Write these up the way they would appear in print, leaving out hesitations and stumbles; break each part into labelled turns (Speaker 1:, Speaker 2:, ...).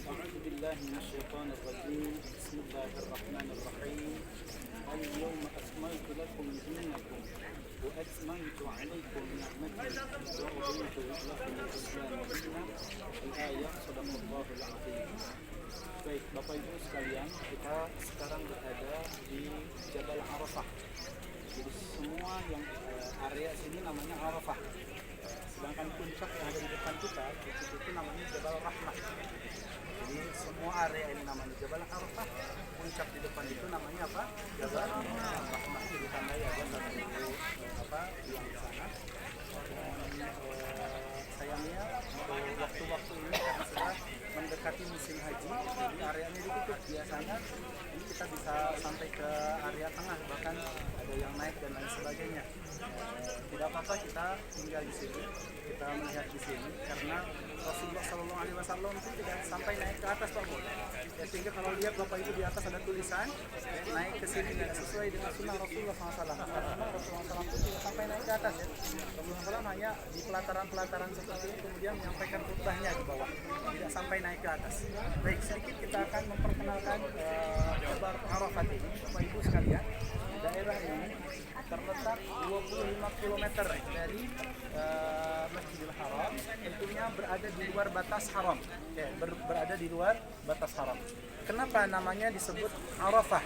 Speaker 1: أعوذ بالله من الشيطان الرجيم بسم الله الرحمن الرحيم اليوم أكملت لكم دينكم وأتممت عليكم نعمتي ورضيت لكم الإسلام دينا الآية صدق الله العظيم. Baik, Bapak Ibu sekalian, kita sekarang berada di Jabal Arafah. Jadi semua yang area sini namanya Arafah. Sedangkan puncak yang ada di depan kita itu namanya Jabal Rahmah. Jadi semua area ini namanya Jabal Arafah. Puncak di depan itu namanya apa? Jabal Rahmah. Jadi ditandai ada satu yang di sana. Dan sayangnya waktu-waktu ini karena sudah mendekati musim haji, jadi areanya ditutup. Biasanya ini kita bisa sampai ke area tengah, bahkan ada yang naik dan lain sebagainya. Tidak apa-apa kita tinggal di sini, kita melihat di sini, karena Rasulullah SAW itu tidak sampai naik ke atas, Pak Bu. Ya, sehingga kalau lihat Bapak Ibu di atas ada tulisan naik ke sini tidak sesuai dengan sunnah Rasulullah SAW. Karena Rasulullah SAW itu tidak sampai naik ke atas ya. Rasulullah SAW hanya di pelataran-pelataran seperti ini kemudian menyampaikan khutbahnya di bawah, tidak sampai naik ke atas. Baik, sedikit kita akan memperkenalkan Jabal Arafah ini, Bapak Ibu sekalian. Daerah ini terletak 25 km dari Masjidil Haram, tentunya berada di luar batas haram. Ya, berada di luar batas haram. Kenapa namanya disebut Arafah?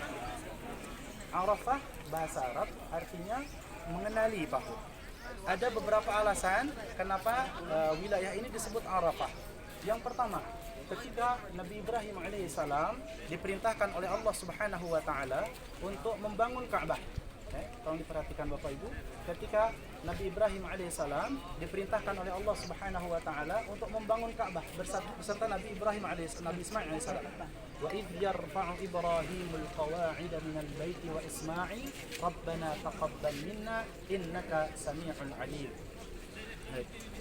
Speaker 1: Arafah bahasa Arab artinya mengenali, Pak. Ada beberapa alasan kenapa wilayah ini disebut Arafah. Yang pertama, ketika Nabi Ibrahim alaihissalam diperintahkan oleh Allah Subhanahu wa taala untuk membangun Ka'bah. Tolong diperhatikan Bapak Ibu, ketika Nabi Ibrahim alaihissalam diperintahkan oleh Allah Subhanahu wa taala untuk membangun Ka'bah beserta Nabi Ibrahim alaihissalam, Nabi Ismail alaihissalam. Wa idh yarfa'u Ibrahimul qawa'ida minal baiti wa Ismail rabbana taqabbal minna innaka samii'ul 'aliim.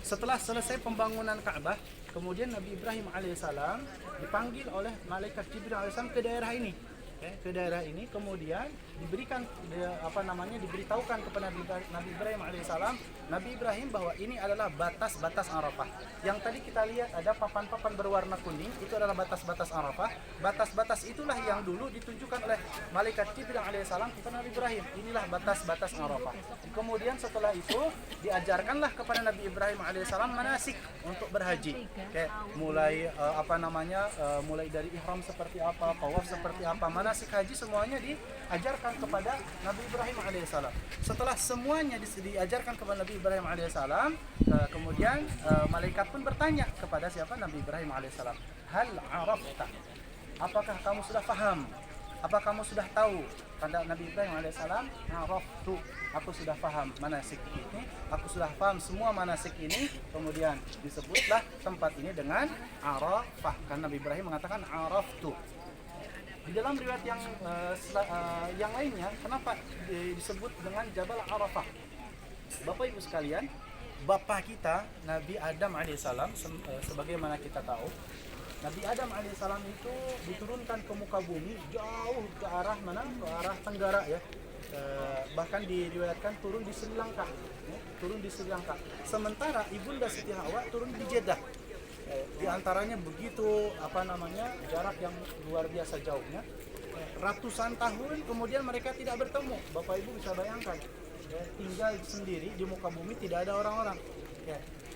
Speaker 1: Setelah selesai pembangunan Ka'bah, kemudian Nabi Ibrahim alaihissalam dipanggil oleh malaikat Jibril alaihissalam ke daerah ini. Ke daerah ini kemudian diberikan diberitahukan kepada Nabi Ibrahim alaihissalam, Nabi Ibrahim, bahwa ini adalah batas-batas Arafah. Yang tadi kita lihat ada papan-papan berwarna kuning, itu adalah batas-batas Arafah. Batas-batas itulah yang dulu ditunjukkan oleh malaikat Jibril alaihissalam kepada Nabi Ibrahim. Inilah batas-batas Arafah. Kemudian setelah itu diajarkanlah kepada Nabi Ibrahim alaihissalam manasik untuk berhaji. Mulai mulai dari ihram seperti apa, tawaf seperti apa, manasik haji semuanya diajarkan kepada Nabi Ibrahim alaihissalam. Setelah semuanya diajarkan kepada Nabi Ibrahim alaihissalam, kemudian malaikat pun bertanya kepada siapa? Nabi Ibrahim alaihissalam. Hal arafta? Apakah kamu sudah paham? Apa kamu sudah tahu? Kata Nabi Ibrahim alaihissalam, araftu, aku sudah paham manasik ini, aku sudah paham semua manasik ini. Kemudian disebutlah tempat ini dengan Arafah, karena Nabi Ibrahim mengatakan araftu. Di dalam riwayat yang lainnya, kenapa disebut dengan Jabal Arafah? Bapak Ibu sekalian, bapak kita Nabi Adam alaihissalam, sebagaimana kita tahu, Nabi Adam alaihissalam itu diturunkan ke muka bumi jauh ke arah mana? Ke arah tenggara ya. Bahkan diriwayatkan turun di Sri Lanka, turun di Sri Lanka. Sementara ibunda Siti Hawa turun di Jeddah. Di antaranya begitu jarak yang luar biasa jauhnya, ratusan tahun kemudian mereka tidak bertemu. Bapak Ibu bisa bayangkan, tinggal sendiri di muka bumi, tidak ada orang-orang.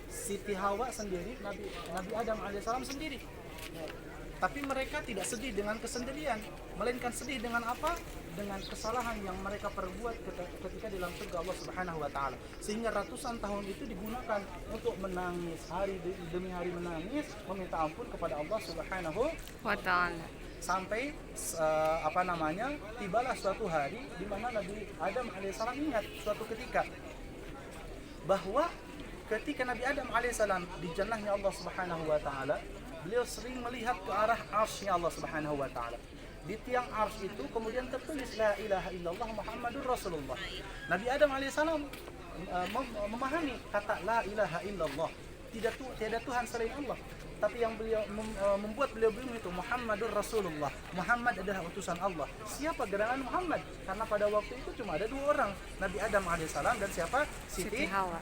Speaker 1: Siti Hawa sendiri, Nabi Adam alaihissalam sendiri. Tapi mereka tidak sedih dengan kesendirian, melainkan sedih dengan apa? Dengan kesalahan yang mereka perbuat ketika di dalam surga Allah Subhanahu wa taala. Sehingga ratusan tahun itu digunakan untuk menangis, hari demi hari menangis, meminta ampun kepada Allah Subhanahu wa taala. Sampai tibalah suatu hari di mana Nabi Adam alaihissalam ingat suatu ketika bahwa ketika Nabi Adam alaihissalam di jannahnya Allah Subhanahu wa taala, beliau sering melihat ke arah arsy-Nya Allah Subhanahu wa taala. Di tiang arsy itu kemudian tertulis la ilaha illallah Muhammadur Rasulullah. Nabi Adam alaihissalam memahami kata la ilaha illallah, tiada Tuhan selain Allah. Tapi yang beliau membuat beliau bingung itu Muhammadur Rasulullah. Muhammad adalah utusan Allah. Siapa gerangan Muhammad? Karena pada waktu itu cuma ada dua orang, Nabi Adam alaihissalam dan siapa? Siti Hawa.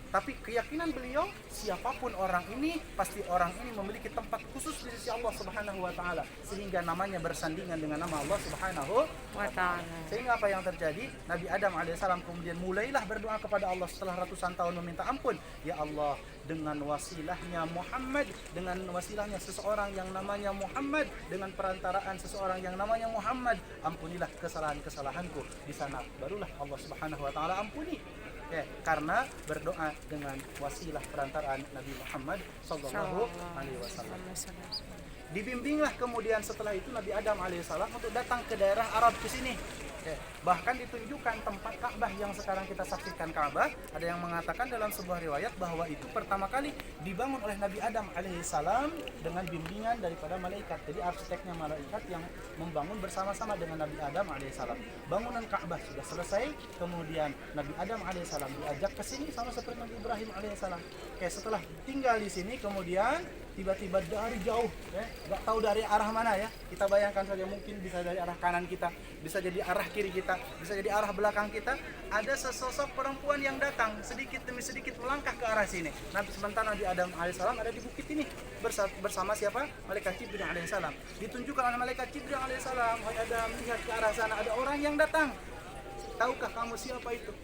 Speaker 2: Tapi keyakinan beliau, siapapun orang ini, pasti orang ini memiliki tempat khusus di sisi Allah Subhanahu wa taala, sehingga namanya bersandingan dengan nama Allah Subhanahu wa taala. Sehingga apa yang terjadi? Nabi Adam alaihissalam kemudian mulailah berdoa kepada Allah setelah ratusan tahun meminta ampun. Ya Allah, dengan wasilahnya Muhammad, dengan wasilahnya seseorang yang namanya Muhammad, dengan perantaraan seseorang yang namanya Muhammad, ampunilah kesalahan-kesalahanku. Di sana barulah Allah Subhanahu wa taala ampuni. Ya, karena berdoa dengan wasilah perantaraan Nabi Muhammad sallallahu alaihi wasallam. Dibimbinglah kemudian setelah itu Nabi Adam alaihissalam untuk datang ke daerah Arab ke sini. Ya, bahkan ditunjukkan tempat Ka'bah yang sekarang kita saksikan Ka'bah. Ada yang mengatakan dalam sebuah riwayat bahwa itu pertama kali dibangun oleh Nabi Adam alaihissalam dengan bimbingan daripada malaikat. Jadi arsiteknya malaikat yang membangun bersama-sama dengan Nabi Adam alaihissalam. Bangunan Ka'bah sudah selesai, kemudian Nabi Adam alaihissalam diajak ke sini sama seperti Nabi Ibrahim alaihissalam. Oke, setelah tinggal di sini kemudian tiba-tiba dari jauh, ya, nggak tahu dari arah mana ya. Kita bayangkan saja, mungkin bisa dari arah kanan kita, bisa jadi arah kiri kita, bisa jadi arah belakang kita. Ada sesosok perempuan yang datang sedikit demi sedikit melangkah ke arah sini. Nanti sementara Nabi Adam alaihissalam ada di bukit ini bersama siapa? Malaikat Jibril alaihissalam. Ditunjukkan oleh Malaikat Jibril alaihissalam, Wahai Adam, lihat ke arah sana, ada orang yang datang. Tahukah kamu siapa itu?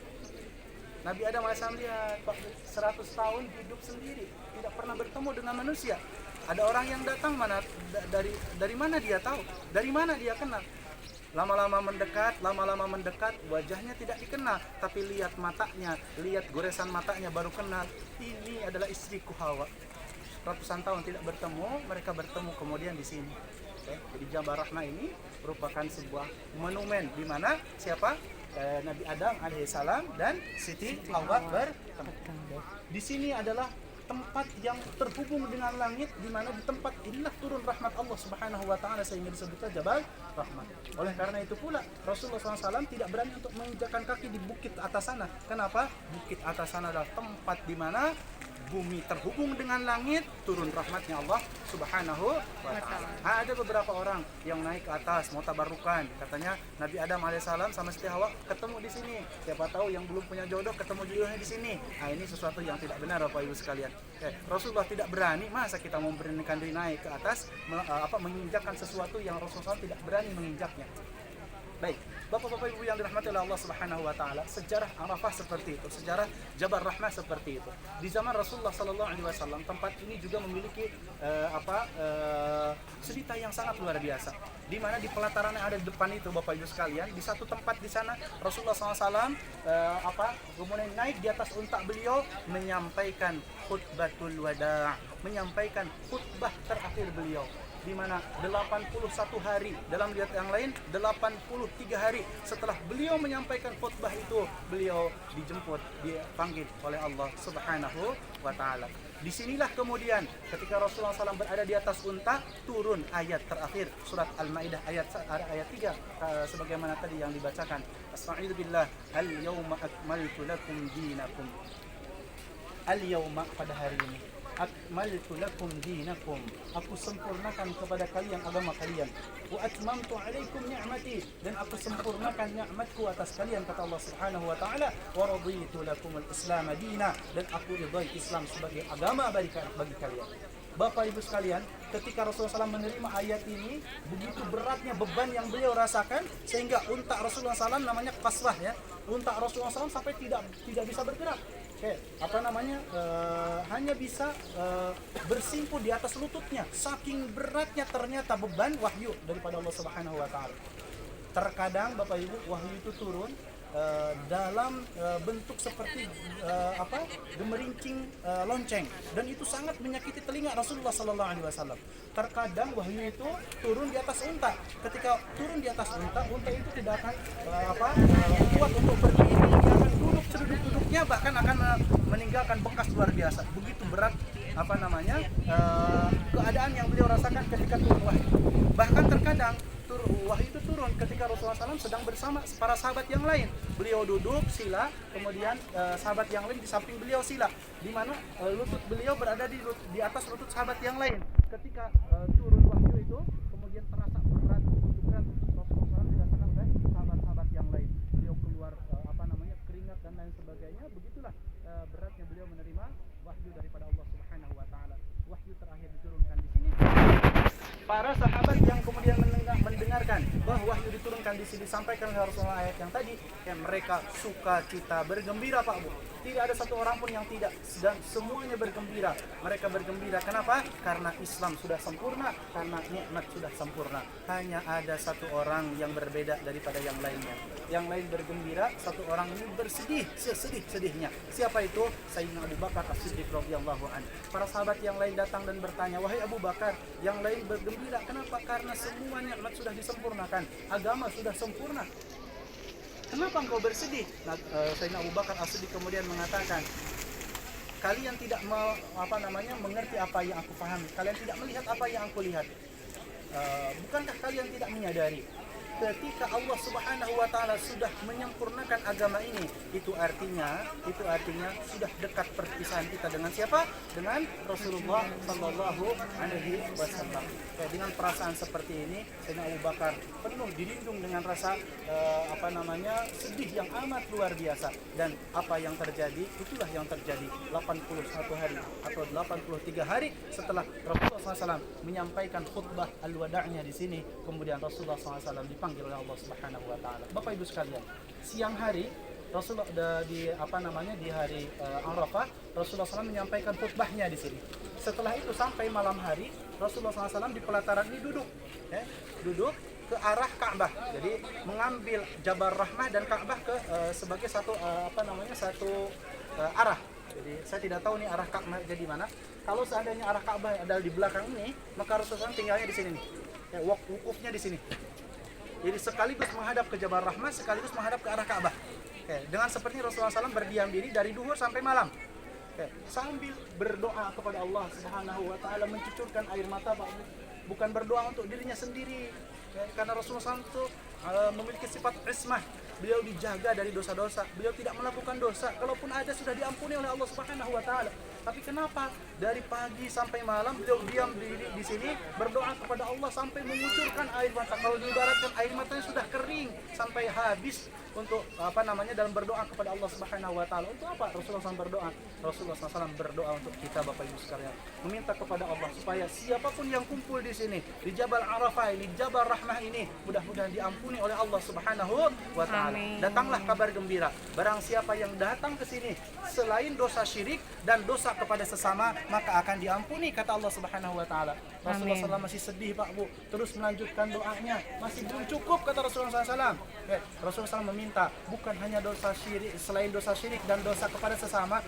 Speaker 2: Nabi Adam alaihissalam lihat 100 tahun hidup sendiri, tidak pernah bertemu dengan manusia. Ada orang yang datang, mana dari mana dia tahu? Dari mana dia kenal? Lama-lama mendekat, wajahnya tidak dikenal, tapi lihat matanya, lihat goresan matanya baru kenal. Ini adalah istriku Hawa. Ratusan tahun tidak bertemu, mereka bertemu kemudian di sini. Jadi Jabal Rahmah ini merupakan sebuah monumen di mana siapa? Nabi Adam alaihissalam dan Siti Hawa bertemu. Di sini adalah tempat yang terhubung dengan langit, di mana di tempat inilah turun rahmat Allah Subhanahu wa taala sehingga disebutkan Jabal Rahmah. Oleh karena itu pula Rasulullah SAW tidak berani untuk menginjakkan kaki di bukit atas sana. Kenapa? Bukit atas sana adalah tempat di mana bumi terhubung dengan langit, turun rahmatnya Allah Subhanahu wa ta'ala. Ada beberapa orang yang naik ke atas mau tabarukan, katanya Nabi Adam alaihissalam sama Siti Hawa ketemu di sini. Siapa tahu yang belum punya jodoh ketemu jodohnya di sini. Ini sesuatu yang tidak benar Bapak Ibu sekalian. Rasulullah tidak berani, masa kita memberanikan diri naik ke atas menginjakkan sesuatu yang Rasulullah tidak berani menginjaknya. Baik, Bapak-bapak Ibu yang dirahmati oleh Allah Subhanahu wa taala, sejarah Arafah seperti itu, sejarah Jabal Rahmah seperti itu. Di zaman Rasulullah sallallahu alaihi wasallam, tempat ini juga memiliki cerita yang sangat luar biasa. Di mana di pelataran yang ada di depan itu Bapak Ibu sekalian, di satu tempat di sana Rasulullah SAW kemudian naik di atas unta beliau menyampaikan khutbatul wada', menyampaikan khutbah terakhir beliau, di mana 81 hari, dalam riwayat yang lain 83 hari setelah beliau menyampaikan khutbah itu, beliau dijemput, dipanggil oleh Allah Subhanahu wa taala. Disinilah kemudian ketika Rasulullah SAW berada di atas unta, turun ayat terakhir surat Al-Maidah ayat 3 sebagaimana tadi yang dibacakan. Astagfirullah billah, al-yawma akmaltu lakum dinakum. Al-yawma, pada hari ini, akmaltu lakum dinakum, aku sempurnakan kepada kalian agama kalian. Wa atmamtu alaikum ni'mati, dan aku sempurnakan nikmatku atas kalian, kata Allah Subhanahu wa taala. Wa raditu lakum al-islam dina, dan aku ridai Islam sebagai agama bagi kalian. Bapak Ibu sekalian, ketika Rasulullah SAW menerima ayat ini, begitu beratnya beban yang beliau rasakan, sehingga unta Rasulullah SAW namanya Qaswah ya, unta Rasulullah SAW sampai tidak bisa bergerak. Hanya bisa bersimpu di atas lututnya. Saking beratnya ternyata beban wahyu daripada Allah Subhanahu wa taala. Terkadang Bapak Ibu, wahyu itu turun dalam bentuk seperti gemerincing lonceng, dan itu sangat menyakiti telinga Rasulullah sallallahu alaihi wasallam. Terkadang wahyu itu turun di atas unta. Ketika turun di atas unta itu tidak akan kuat untuk berdiri, dia akan duduk seduduk-duduknya, bahkan akan meninggalkan bekas luar biasa. Begitu berat keadaan yang beliau rasakan ketika turun wahyu. Bahkan terkadang wahyu itu turun ketika Rasulullah SAW sedang bersama para sahabat yang lain. Beliau duduk sila, kemudian sahabat yang lain di samping beliau sila, di mana lutut beliau berada di atas lutut sahabat yang lain. Ketika turun wahyu itu, kemudian terasa berat untuk Rasulullah SAW dirasakan oleh sahabat-sahabat yang lain. Beliau keluar keringat dan lain sebagainya. Begitulah beratnya beliau menerima wahyu daripada Allah Subhanahu wa taala. Wahyu terakhir diturunkan di sini. Para sahabat yang kemudian mendengarkan bahwa wahyu diturunkan di sini disampaikan oleh Rasulullah ayat yang tadi, mereka sukacita bergembira Pak Bu. Tidak ada satu orang pun yang tidak, dan semuanya bergembira. Mereka bergembira. Kenapa? Karena Islam sudah sempurna, karena nikmat sudah sempurna. Hanya ada satu orang yang berbeda daripada yang lainnya. Yang lain bergembira, satu orang ini bersedih, sesedih-sedihnya. Siapa itu? Sayyidina Abu Bakar As-Siddiq radhiyallahu anhu. Para sahabat yang lain datang dan bertanya, "Wahai Abu Bakar," yang lain bergembira. Kenapa? Karena semua nikmat sudah disempurnakan. Agama sudah sempurna. Kenapa engkau bersedih? Sayyidina Abu Bakar As-Siddiq kemudian mengatakan, kalian tidak mengerti apa yang aku pahami. Kalian tidak melihat apa yang aku lihat. Bukankah kalian tidak menyadari ketika Allah Subhanahu wa taala sudah menyempurnakan agama ini, itu artinya sudah dekat perpisahan kita dengan siapa? Dengan Rasulullah sallallahu alaihi wasallam. Dengan perasaan seperti ini, Sayyidina Abu Bakar penuh dirindung dengan rasa sedih yang amat luar biasa. Dan apa yang terjadi, itulah yang terjadi 81 hari atau 83 hari setelah Rasulullah SAW menyampaikan khutbah al-wada'nya di sini. Kemudian Rasulullah SAW dipanggil oleh Allah Subhanahu wa taala. Bapak Ibu sekalian, siang hari Rasulullah di hari Arafah, Rasulullah SAW menyampaikan khutbahnya di sini. Setelah itu sampai malam hari, Rasulullah SAW di pelataran ini duduk ke arah Ka'bah. Jadi mengambil Jabal Rahmah dan Ka'bah sebagai satu arah. Jadi saya tidak tahu nih arah Ka'bah jadi mana. Kalau seandainya arah Ka'bah adalah di belakang ini, maka Rasulullah SAW tinggalnya di sini nih. Wukufnya di sini. Jadi sekaligus menghadap ke Jabal Rahmah, sekaligus menghadap ke arah Ka'bah. Dengan seperti Rasulullah SAW berdiam diri dari duhur sampai malam. Sambil berdoa kepada Allah Subhanahu wa taala, mencucurkan air mata Pak. Bukan berdoa untuk dirinya sendiri. Karena Rasulullah SAW itu memiliki sifat ismah. Beliau dijaga dari dosa-dosa. Beliau tidak melakukan dosa. Kalaupun ada sudah diampuni oleh Allah Subhanahu wa taala. Tapi kenapa dari pagi sampai malam beliau diam di sini berdoa kepada Allah sampai mengucurkan air mata. Kalau diibaratkan air matanya sudah kering sampai habis untuk dalam berdoa kepada Allah Subhanahu wa taala. Untuk apa Rasulullah SAW berdoa? Rasulullah SAW berdoa untuk kita Bapak Ibu sekalian, meminta kepada Allah supaya siapapun yang kumpul di sini di Jabal Arafah ini, Jabal Rahmah ini, mudah-mudahan diampuni oleh Allah Subhanahu wa taala. Datanglah kabar gembira, barang siapa yang datang ke sini selain dosa syirik dan dosa kepada sesama, maka akan diampuni, kata Allah Subhanahu wa taala. Rasulullah SAW masih sedih Pak Bu, terus melanjutkan doanya, masih belum cukup kata Rasulullah SAW. Rasulullah SAW meminta bukan hanya dosa syirik, selain dosa syirik dan dosa kepada sesama,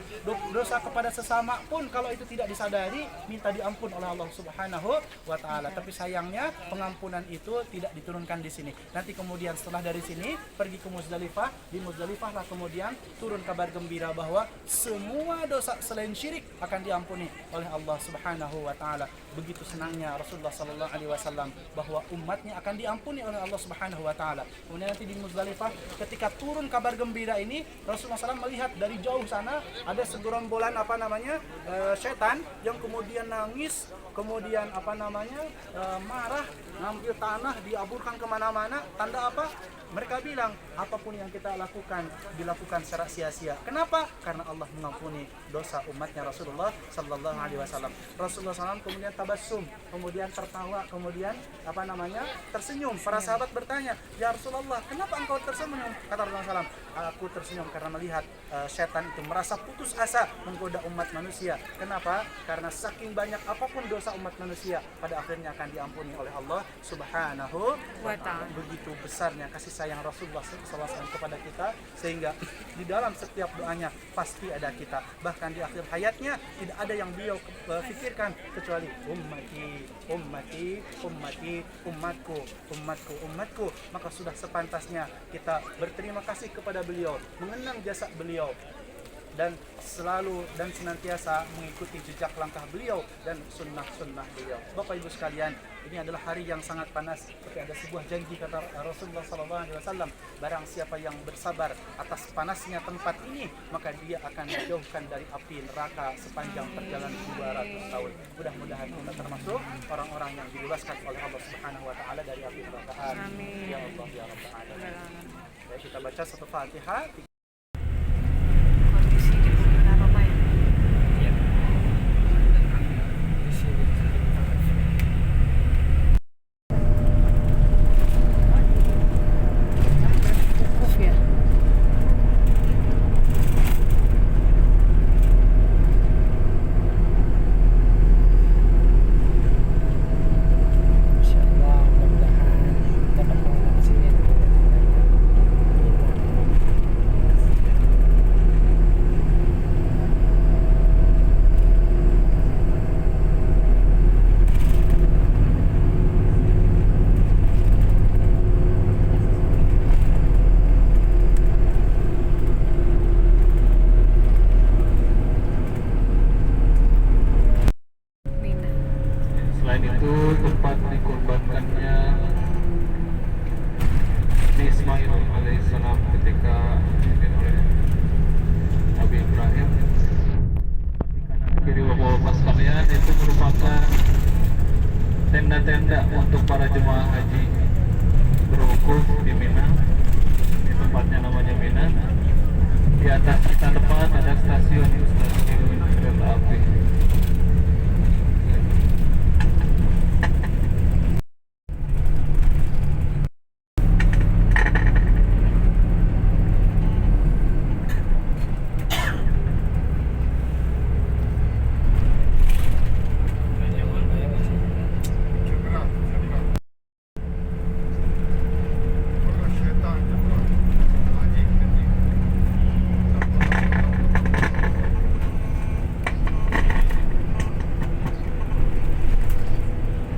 Speaker 2: dosa kepada sesama pun kalau itu tidak disadari, minta diampun oleh Allah Subhanahu wa taala. Tapi sayangnya pengampunan itu tidak diturunkan di sini. Nanti kemudian setelah dari sini pergi ke Muzdalifah, di Muzdalifah lah kemudian turun kabar gembira bahwa semua dosa selain syirik akan diampuni oleh Allah Subhanahu wa taala. Begitu senangnya Rasulullah sallallahu alaihi wasallam bahwa umatnya akan diampuni oleh Allah Subhanahu wa taala. Kemudian nanti di Muzdalifah ketika turun kabar gembira ini, Rasulullah SAW melihat dari jauh sana ada segerombolan setan yang kemudian nangis, kemudian marah, ngambil tanah diaburkan kemana-mana. Tanda apa? Mereka bilang apapun yang kita lakukan dilakukan secara sia-sia. Kenapa? Karena Allah mengampuni dosa umatnya Rasulullah sallallahu alaihi wasallam. Rasulullah SAW kemudian tabassum, kemudian tertawa, kemudian tersenyum. Para sahabat bertanya, "Ya Rasulullah, kenapa engkau tersenyum?" Kata Rasulullah SAW, "Aku tersenyum karena melihat setan itu merasa putus asa menggoda umat manusia." Kenapa? Karena saking banyak apapun dosa umat manusia, pada akhirnya akan diampuni oleh Allah Subhanahu wa taala. Begitu besarnya kasih sayang Rasulullah SAW kepada kita, sehingga di dalam setiap doanya pasti ada kita. Bahkan di akhir hayatnya tidak ada yang beliau fikirkan kecuali ummati, ummati, ummati, umatku, umatku, umatku. Maka sudah sepantasnya kita berterima kasih kepada beliau, mengenang jasa beliau, dan selalu dan senantiasa mengikuti jejak langkah beliau dan sunnah-sunnah beliau. Bapak Ibu sekalian, ini adalah hari yang sangat panas, tapi ada sebuah janji kata Rasulullah SAW, barang siapa yang bersabar atas panasnya tempat ini, maka dia akan dijauhkan dari api neraka sepanjang perjalanan 200 tahun. Mudah-mudahan kita termasuk orang-orang yang dibebaskan oleh Allah Subhanahu wa taala dari api neraka. Amin. Ya Allah ya Rabbal alamin. Kita baca satu Fatihah.
Speaker 3: Kondisi di Bunda Selain itu tempat dikorbankannya Ismail alaihissalam ketika dipimpin oleh Nabi Ibrahim. Kiri bapak-bapak sekalian, itu merupakan tenda-tenda untuk para jemaah haji berwukuf di Mina. Ini tempatnya namanya Mina. Di atas kita depan ada stasiun kereta api.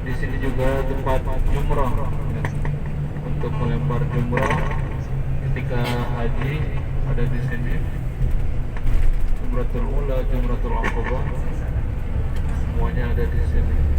Speaker 3: Di sini juga tempat jumrah untuk melempar jumrah ketika haji ada di sini. Jumratul Ula, Jumratul Aqabah, semuanya ada di sini.